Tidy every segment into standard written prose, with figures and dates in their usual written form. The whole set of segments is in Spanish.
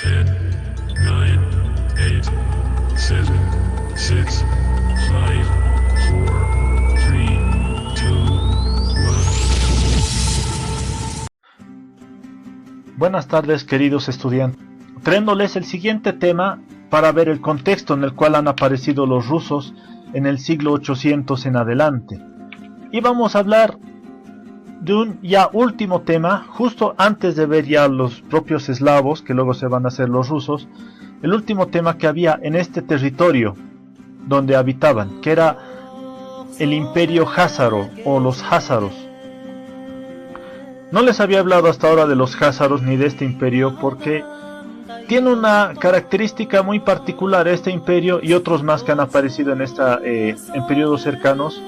10, 9, 8, 7, 6, 5, 4, 3, 2, 1. Buenas tardes, queridos estudiantes. Trayéndoles el siguiente tema para ver el contexto en el cual han aparecido los rusos en el siglo 800 en adelante. Y vamos a hablar de un ya último tema, justo antes de ver ya los propios eslavos, que luego se van a hacer los rusos, el último tema que había en este territorio donde habitaban, que era el imperio házaro o los házaros. No les había hablado hasta ahora de los házaros ni de este imperio porque tiene una característica muy particular este imperio y otros más que han aparecido en periodos cercanos,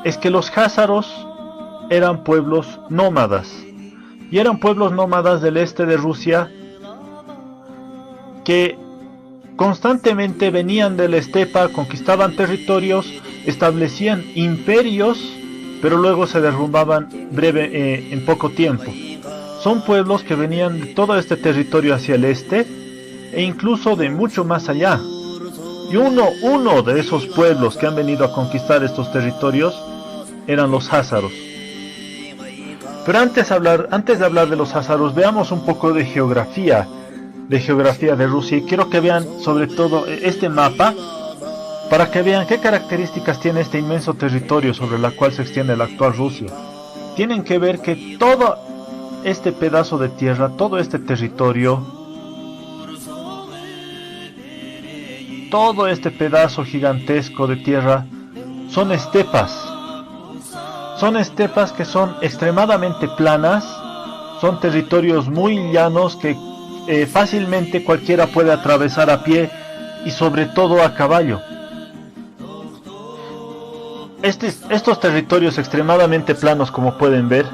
es que los házaros eran pueblos nómadas, y eran pueblos nómadas del este de Rusia que constantemente venían de la estepa, conquistaban territorios, establecían imperios, pero luego se derrumbaban en poco tiempo. Son pueblos que venían de todo este territorio hacia el este e incluso de mucho más allá. Y uno de esos pueblos que han venido a conquistar estos territorios eran los házaros. Pero antes de hablar de los házaros, veamos un poco de geografía de Rusia, y quiero que vean sobre todo este mapa para que vean qué características tiene este inmenso territorio sobre el cual se extiende la actual Rusia. Tienen que ver que todo este pedazo de tierra, todo este territorio, todo este pedazo gigantesco de tierra son estepas. Son estepas que son extremadamente planas, son territorios muy llanos que fácilmente cualquiera puede atravesar a pie y sobre todo a caballo. Estos territorios extremadamente planos, como pueden ver,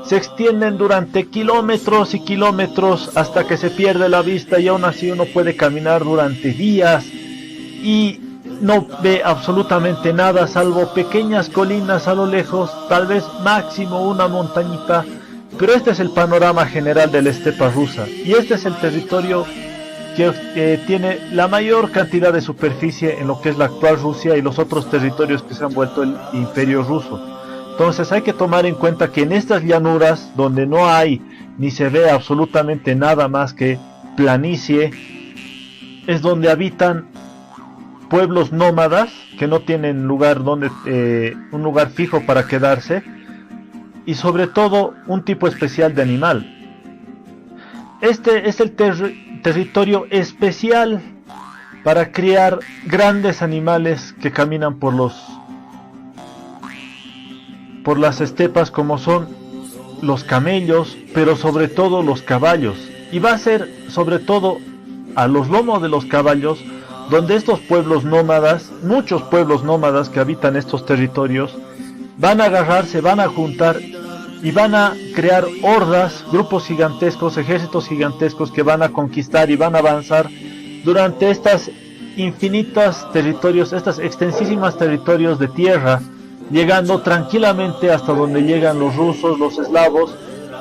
se extienden durante kilómetros y kilómetros hasta que se pierde la vista, y aún así uno puede caminar durante días y no ve absolutamente nada salvo pequeñas colinas a lo lejos, tal vez máximo una montañita, pero este es el panorama general de la estepa rusa, y este es el territorio que tiene la mayor cantidad de superficie en lo que es la actual Rusia y los otros territorios que se han vuelto el imperio ruso. Entonces hay que tomar en cuenta que en estas llanuras, donde no hay ni se ve absolutamente nada más que planicie, es donde habitan pueblos nómadas que no tienen un lugar fijo para quedarse, y sobre todo un tipo especial de animal. Este es el territorio especial para criar grandes animales que caminan por las estepas, como son los camellos, pero sobre todo los caballos, y va a ser sobre todo a los lomos de los caballos donde estos pueblos nómadas, muchos pueblos nómadas que habitan estos territorios, van a agarrarse, van a juntar y van a crear hordas, grupos gigantescos, ejércitos gigantescos que van a conquistar y van a avanzar durante estas infinitas territorios, estas extensísimas territorios de tierra, llegando tranquilamente hasta donde llegan los rusos, los eslavos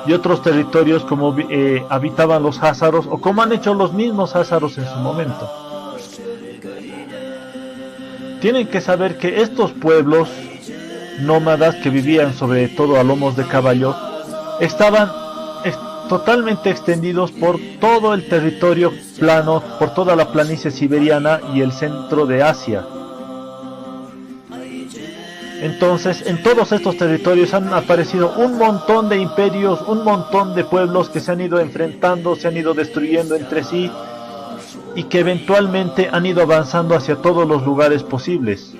y otros territorios como habitaban los házaros, o como han hecho los mismos házaros en su momento. Tienen que saber que estos pueblos nómadas que vivían sobre todo a lomos de caballo estaban totalmente extendidos por todo el territorio plano, por toda la planicie siberiana y el centro de Asia. Entonces, en todos estos territorios han aparecido un montón de imperios, un montón de pueblos que se han ido enfrentando, se han ido destruyendo entre sí, y que eventualmente han ido avanzando hacia todos los lugares posibles,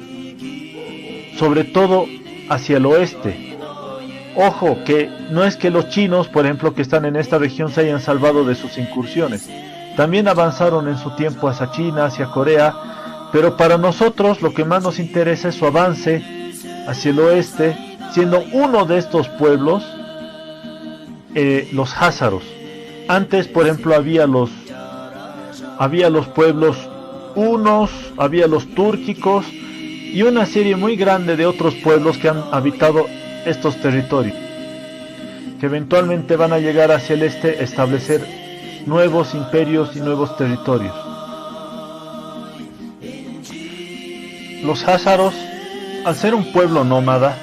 sobre todo hacia el oeste. Ojo, que no es que los chinos, por ejemplo, que están en esta región, se hayan salvado de sus incursiones. También avanzaron en su tiempo hacia China, hacia Corea, pero para nosotros lo que más nos interesa es su avance hacia el oeste, siendo uno de estos pueblos los házaros. Antes, por ejemplo, había los pueblos hunos, había los túrquicos y una serie muy grande de otros pueblos que han habitado estos territorios, que eventualmente van a llegar hacia el este a establecer nuevos imperios y nuevos territorios. Los házaros, al ser un pueblo nómada,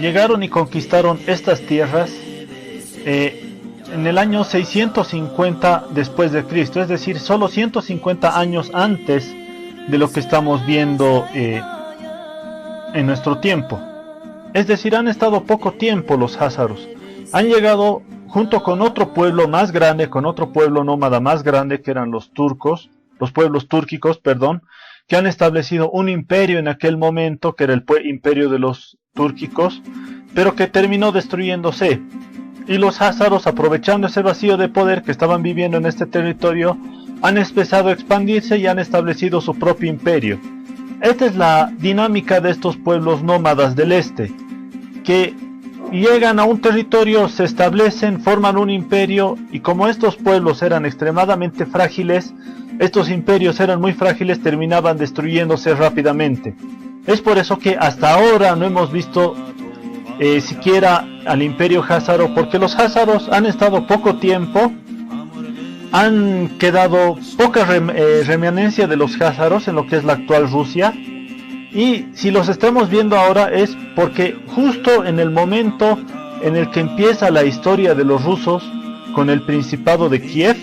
llegaron y conquistaron estas tierras en el año 650 después de Cristo, es decir, solo 150 años antes de lo que estamos viendo en nuestro tiempo. Es decir, han estado poco tiempo los házaros. Han llegado junto con otro pueblo más grande, con otro pueblo nómada más grande, que eran los turcos, los pueblos túrquicos, perdón, que han establecido un imperio en aquel momento, que era el imperio de los túrquicos, pero que terminó destruyéndose. Y los házaros, aprovechando ese vacío de poder que estaban viviendo en este territorio, han empezado a expandirse y han establecido su propio imperio. Esta es la dinámica de estos pueblos nómadas del este, que llegan a un territorio, se establecen, forman un imperio, y como estos pueblos eran extremadamente frágiles, estos imperios eran muy frágiles, terminaban destruyéndose rápidamente. Es por eso que hasta ahora no hemos visto siquiera al imperio házaro, porque los házaros han estado poco tiempo, han quedado poca remanencia de los házaros en lo que es la actual Rusia, y si los estamos viendo ahora es porque justo en el momento en el que empieza la historia de los rusos con el Principado de Kiev,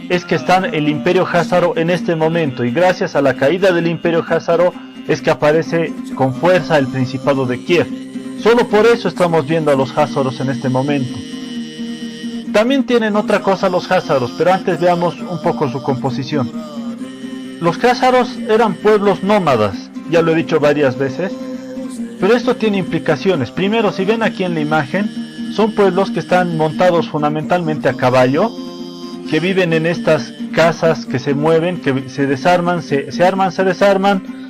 es que está el imperio házaro en este momento, y gracias a la caída del imperio házaro es que aparece con fuerza el Principado de Kiev. Solo por eso estamos viendo a los házaros en este momento. También tienen otra cosa los házaros, pero antes veamos un poco su composición. Los házaros eran pueblos nómadas, ya lo he dicho varias veces, pero esto tiene implicaciones. Primero, si ven aquí en la imagen, son pueblos que están montados fundamentalmente a caballo, que viven en estas casas que se mueven, que se desarman, se arman, se desarman,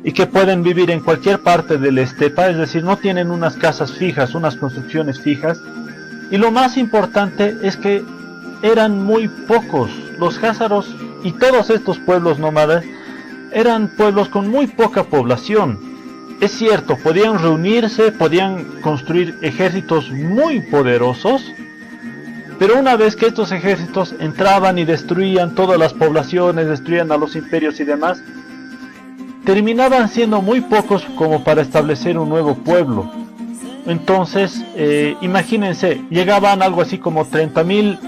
y que pueden vivir en cualquier parte de la estepa, es decir, no tienen unas casas fijas, unas construcciones fijas. Y lo más importante es que eran muy pocos. Los házaros y todos estos pueblos nómadas eran pueblos con muy poca población. Es cierto, podían reunirse, podían construir ejércitos muy poderosos, pero una vez que estos ejércitos entraban y destruían todas las poblaciones, destruían a los imperios y demás, terminaban siendo muy pocos como para establecer un nuevo pueblo. Entonces, imagínense, llegaban algo así como 30.000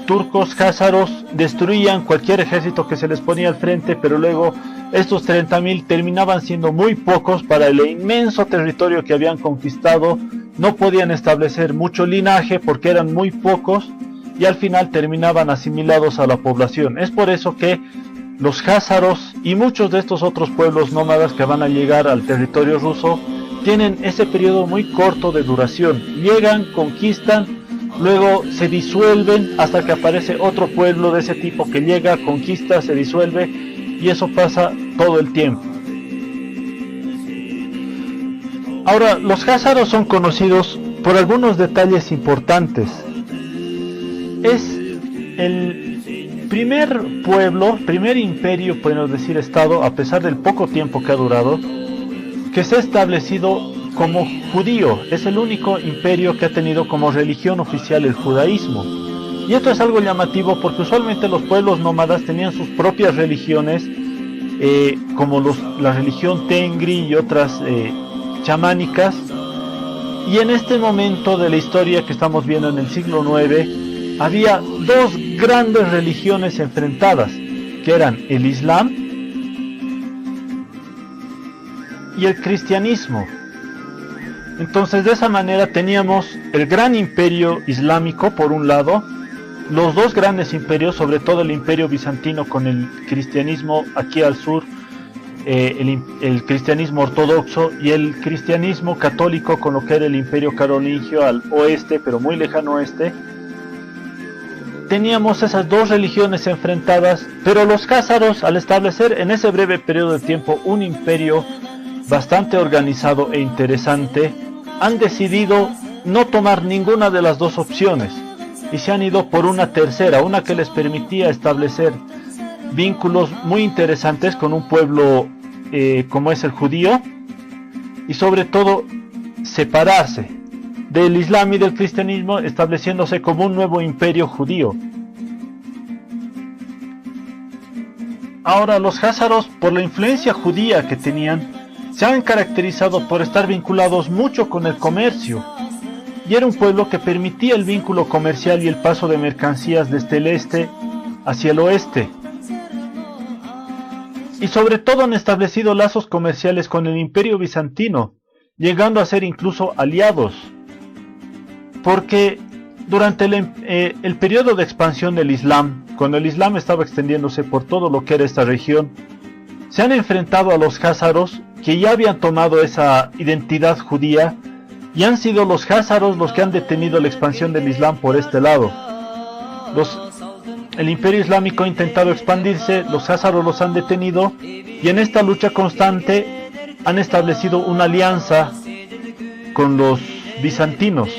turcos házaros, destruían cualquier ejército que se les ponía al frente, pero luego estos 30.000 terminaban siendo muy pocos para el inmenso territorio que habían conquistado. No podían establecer mucho linaje porque eran muy pocos, y al final terminaban asimilados a la población. Es por eso que los házaros y muchos de estos otros pueblos nómadas que van a llegar al territorio ruso tienen ese periodo muy corto de duración. Llegan, conquistan, luego se disuelven hasta que aparece otro pueblo de ese tipo que llega, conquista, se disuelve, y eso pasa todo el tiempo. Ahora, los házaros son conocidos por algunos detalles importantes. Es el primer pueblo, primer imperio, podemos decir estado, a pesar del poco tiempo que ha durado, que se ha establecido como judío. Es el único imperio que ha tenido como religión oficial el judaísmo. Y esto es algo llamativo porque usualmente los pueblos nómadas tenían sus propias religiones, como la religión Tengri y otras chamánicas. Y en este momento de la historia que estamos viendo en el siglo IX, había dos grandes religiones enfrentadas, que eran el Islam y el cristianismo. Entonces, de esa manera teníamos el gran imperio islámico por un lado, los dos grandes imperios, sobre todo el imperio bizantino con el cristianismo aquí al sur, el cristianismo ortodoxo, y el cristianismo católico con lo que era el imperio carolingio al oeste, pero muy lejano oeste. Teníamos esas dos religiones enfrentadas, pero los házaros, al establecer en ese breve periodo de tiempo un imperio bastante organizado e interesante, han decidido no tomar ninguna de las dos opciones y se han ido por una tercera, una que les permitía establecer vínculos muy interesantes con un pueblo como es el judío, y sobre todo separarse del Islam y del cristianismo, estableciéndose como un nuevo imperio judío. Ahora, los házaros, por la influencia judía que tenían, se han caracterizado por estar vinculados mucho con el comercio, y era un pueblo que permitía el vínculo comercial y el paso de mercancías desde el este hacia el oeste. Y sobre todo han establecido lazos comerciales con el Imperio Bizantino, llegando a ser incluso aliados, porque durante el periodo de expansión del Islam, cuando el Islam estaba extendiéndose por todo lo que era esta región, se han enfrentado a los házaros, que ya habían tomado esa identidad judía, y han sido los házaros los que han detenido la expansión del Islam por este lado. El Imperio Islámico ha intentado expandirse, los házaros los han detenido, y en esta lucha constante han establecido una alianza con los bizantinos.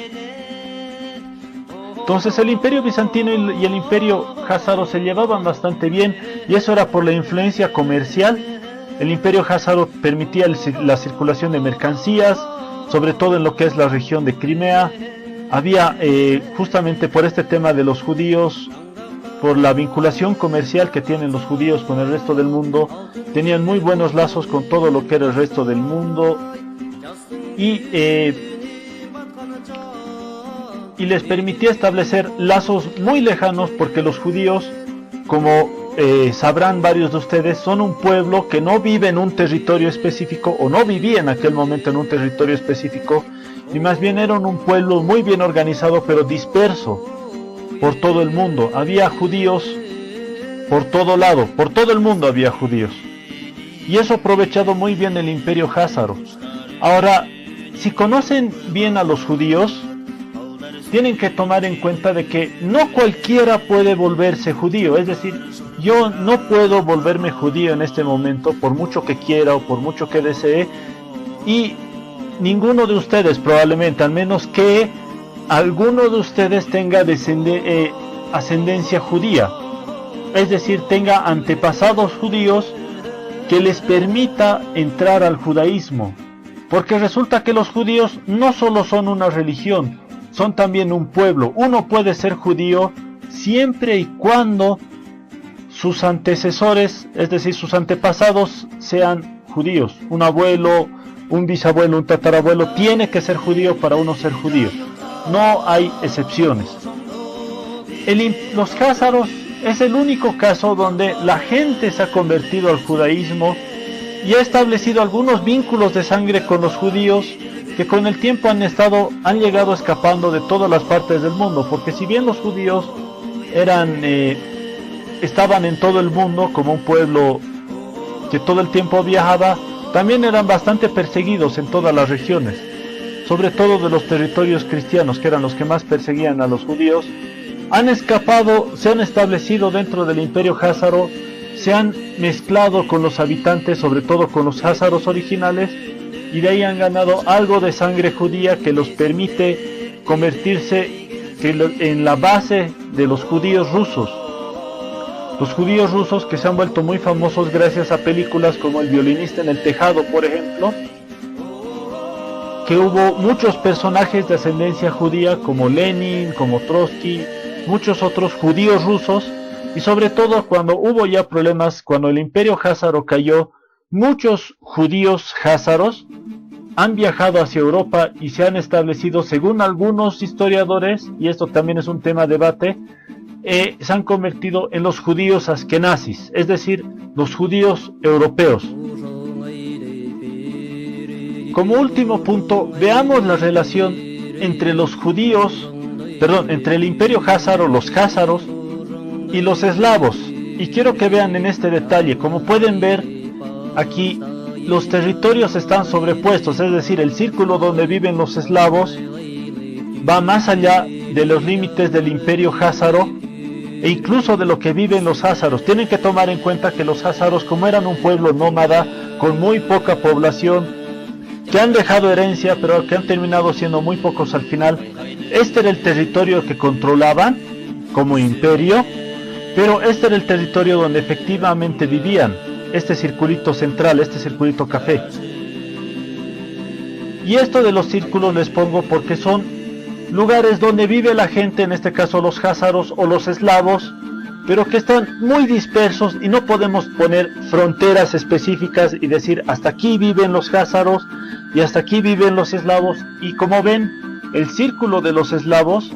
Entonces el Imperio Bizantino y el Imperio házaro se llevaban bastante bien, y eso era por la influencia comercial. El Imperio házaro permitía la circulación de mercancías, sobre todo en lo que es la región de Crimea. Había, justamente por este tema de los judíos, por la vinculación comercial que tienen los judíos con el resto del mundo, tenían muy buenos lazos con todo lo que era el resto del mundo, y les permitía establecer lazos muy lejanos, porque los judíos, como sabrán varios de ustedes, son un pueblo que no vive en un territorio específico, o no vivía en aquel momento en un territorio específico, y más bien eran un pueblo muy bien organizado, pero disperso por todo el mundo. Había judíos por todo lado, por todo el mundo había judíos, y eso aprovechado muy bien el Imperio házaro. Ahora, si conocen bien a los judíos, tienen que tomar en cuenta de que no cualquiera puede volverse judío. Es decir, yo no puedo volverme judío en este momento, por mucho que quiera o por mucho que desee, y ninguno de ustedes probablemente, al menos que alguno de ustedes tenga ascendencia judía, es decir, tenga antepasados judíos que les permita entrar al judaísmo, porque resulta que los judíos no solo son una religión, son también un pueblo. Uno puede ser judío siempre y cuando sus antecesores, es decir, sus antepasados, sean judíos. Un abuelo, un bisabuelo, un tatarabuelo tiene que ser judío para uno ser judío. No hay excepciones. Los házaros es el único caso donde la gente se ha convertido al judaísmo y ha establecido algunos vínculos de sangre con los judíos, que con el tiempo han llegado escapando de todas las partes del mundo, porque si bien los judíos estaban en todo el mundo como un pueblo que todo el tiempo viajaba, también eran bastante perseguidos en todas las regiones, sobre todo de los territorios cristianos, que eran los que más perseguían a los judíos. Han escapado, se han establecido dentro del Imperio házaro, se han mezclado con los habitantes, sobre todo con los házaros originales, y de ahí han ganado algo de sangre judía que los permite convertirse en la base de los judíos rusos. Los judíos rusos que se han vuelto muy famosos gracias a películas como El violinista en el tejado, por ejemplo, que hubo muchos personajes de ascendencia judía como Lenin, como Trotsky, muchos otros judíos rusos, y sobre todo cuando hubo ya problemas, cuando el Imperio házaro cayó, muchos judíos házaros han viajado hacia Europa y se han establecido, según algunos historiadores, y esto también es un tema de debate, se han convertido en los judíos askenazis, es decir, los judíos europeos. Como último punto, veamos la relación entre los judíos, entre el Imperio házaro, los házaros y los eslavos. Y quiero que vean en este detalle, como pueden ver aquí, los territorios están sobrepuestos, es decir, el círculo donde viven los eslavos va más allá de los límites del Imperio házaro e incluso de lo que viven los házaros. Tienen que tomar en cuenta que los házaros, como eran un pueblo nómada con muy poca población, que han dejado herencia pero que han terminado siendo muy pocos al final, este era el territorio que controlaban como imperio, pero este era el territorio donde efectivamente vivían, este circulito central, este circulito café. Y esto de los círculos les pongo porque son lugares donde vive la gente, en este caso los házaros o los eslavos, pero que están muy dispersos y no podemos poner fronteras específicas y decir hasta aquí viven los házaros y hasta aquí viven los eslavos. Y como ven, el círculo de los eslavos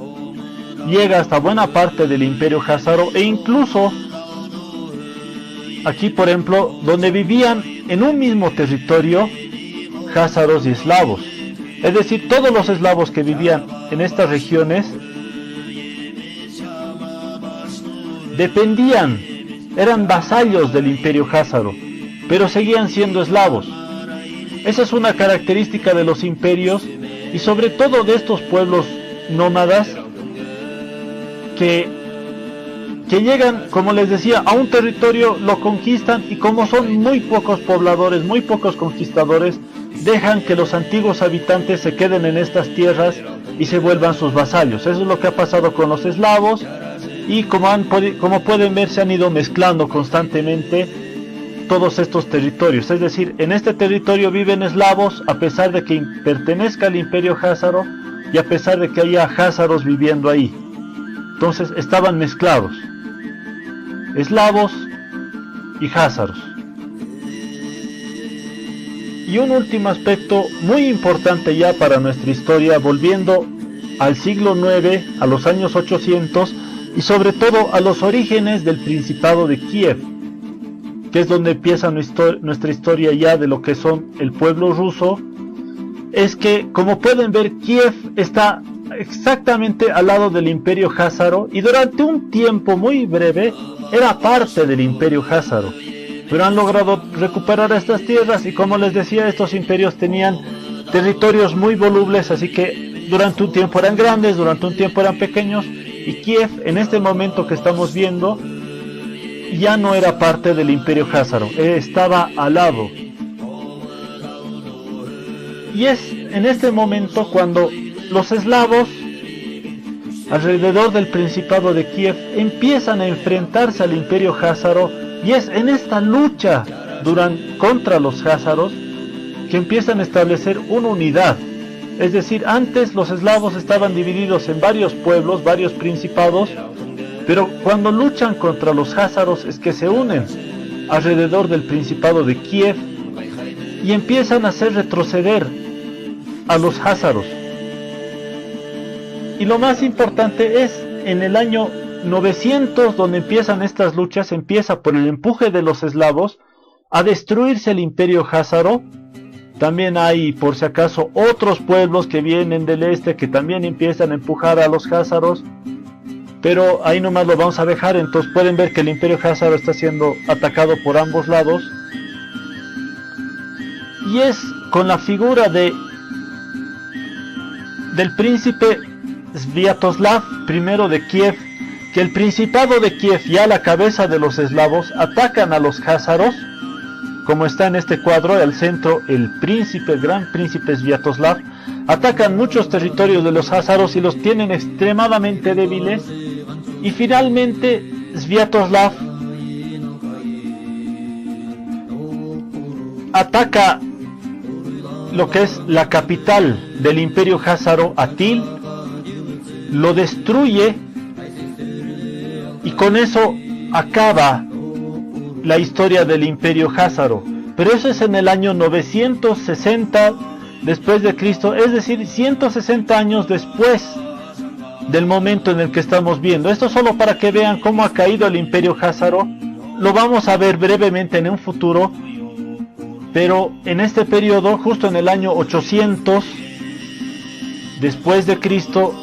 llega hasta buena parte del imperio házaro, e incluso aquí, por ejemplo, donde vivían en un mismo territorio házaros y eslavos, es decir, todos los eslavos que vivían en estas regiones dependían, eran vasallos del imperio házaro, pero seguían siendo eslavos. Esa es una característica de los imperios y sobre todo de estos pueblos nómadas que llegan, como les decía, a un territorio, lo conquistan, y como son muy pocos pobladores, muy pocos conquistadores, dejan que los antiguos habitantes se queden en estas tierras y se vuelvan sus vasallos. Eso es lo que ha pasado con los eslavos, y como pueden ver, se han ido mezclando constantemente todos estos territorios. Es decir, en este territorio viven eslavos a pesar de que pertenezca al imperio házaro y a pesar de que haya házaros viviendo ahí. Entonces estaban mezclados, eslavos y házaros. Y un último aspecto muy importante ya para nuestra historia, volviendo al siglo IX, a los años 800, y sobre todo a los orígenes del Principado de Kiev, que es donde empieza nuestra historia ya de lo que son el pueblo ruso. Es que, como pueden ver, Kiev está exactamente al lado del imperio házaro, y durante un tiempo muy breve era parte del imperio házaro, pero han logrado recuperar estas tierras, y como les decía, estos imperios tenían territorios muy volubles, así que durante un tiempo eran grandes, durante un tiempo eran pequeños, y Kiev en este momento que estamos viendo ya no era parte del imperio házaro, estaba al lado. Y es en este momento cuando los eslavos alrededor del Principado de Kiev empiezan a enfrentarse al imperio házaro, y es en esta lucha contra los házaros que empiezan a establecer una unidad. Es decir, antes los eslavos estaban divididos en varios pueblos, varios principados, pero cuando luchan contra los házaros es que se unen alrededor del Principado de Kiev y empiezan a hacer retroceder a los házaros. Y lo más importante es en el año 900, donde empiezan estas luchas, empieza por el empuje de los eslavos a destruirse el imperio házaro. También hay, por si acaso, otros pueblos que vienen del este que también empiezan a empujar a los házaros, pero ahí nomás lo vamos a dejar. Entonces pueden ver que el imperio házaro está siendo atacado por ambos lados, y es con la figura del príncipe Sviatoslav I de Kiev que el Principado de Kiev, ya a la cabeza de los eslavos, atacan a los házaros, como está en este cuadro, al centro el gran príncipe Sviatoslav. Atacan muchos territorios de los házaros y los tienen extremadamente débiles, y finalmente Sviatoslav ataca lo que es la capital del imperio házaro, Atil, lo destruye, y con eso acaba la historia del imperio házaro. Pero eso es en el año 960 después de Cristo, es decir, 160 años después del momento en el que estamos viendo. Esto solo para que vean cómo ha caído el imperio házaro. Lo vamos a ver brevemente en un futuro, pero en este periodo, justo en el año 800 después de Cristo,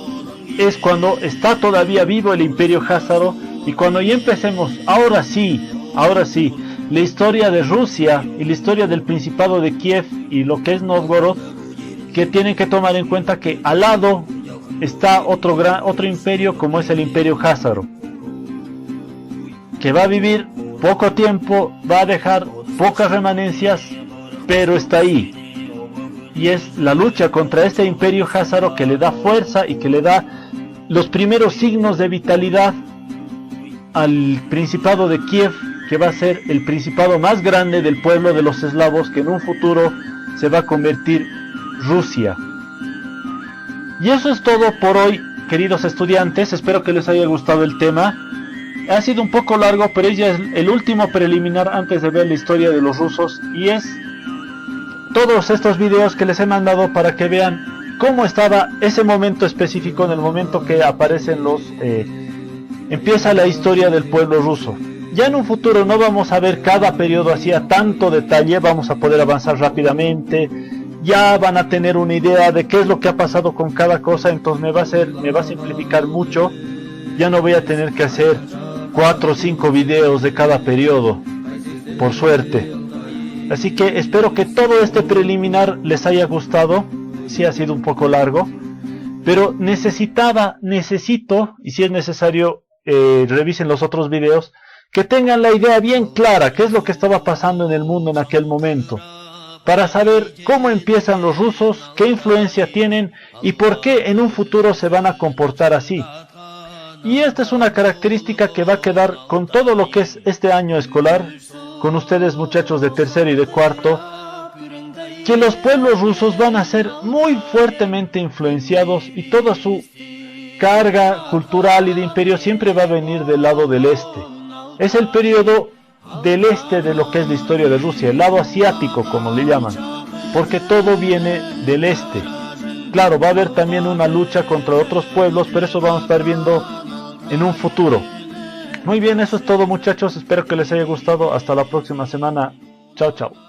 es cuando está todavía vivo el imperio házaro, y cuando ya empecemos, ahora sí, la historia de Rusia y la historia del Principado de Kiev y lo que es Novgorod, que tienen que tomar en cuenta que al lado está otro imperio, como es el imperio házaro, que va a vivir poco tiempo, va a dejar pocas remanencias, pero está ahí. Y es la lucha contra este imperio házaro que le da fuerza y que le da los primeros signos de vitalidad al Principado de Kiev, que va a ser el principado más grande del pueblo de los eslavos, que en un futuro se va a convertir Rusia. Y eso es todo por hoy, queridos estudiantes. Espero que les haya gustado el tema. Ha sido un poco largo, pero ya es el último preliminar antes de ver la historia de los rusos. Y es todos estos videos que les he mandado para que vean cómo estaba ese momento específico, en el momento que aparecen empieza la historia del pueblo ruso. Ya en un futuro no vamos a ver cada periodo así a tanto detalle, vamos a poder avanzar rápidamente, ya van a tener una idea de qué es lo que ha pasado con cada cosa, entonces me va a simplificar mucho, ya no voy a tener que hacer 4 o 5 videos de cada periodo, por suerte. Así que espero que todo este preliminar les haya gustado, sí ha sido un poco largo, pero necesito, y si es necesario, revisen los otros videos, que tengan la idea bien clara, qué es lo que estaba pasando en el mundo en aquel momento, para saber cómo empiezan los rusos, qué influencia tienen y por qué en un futuro se van a comportar así. Y esta es una característica que va a quedar con todo lo que es este año escolar, con ustedes muchachos de tercero y de cuarto, que los pueblos rusos van a ser muy fuertemente influenciados y toda su carga cultural y de imperio siempre va a venir del lado del este. Es el periodo del este de lo que es la historia de Rusia, el lado asiático como le llaman, porque todo viene del este. Claro, va a haber también una lucha contra otros pueblos, pero eso vamos a estar viendo en un futuro. Muy bien, eso es todo muchachos, espero que les haya gustado, hasta la próxima semana, chao chao.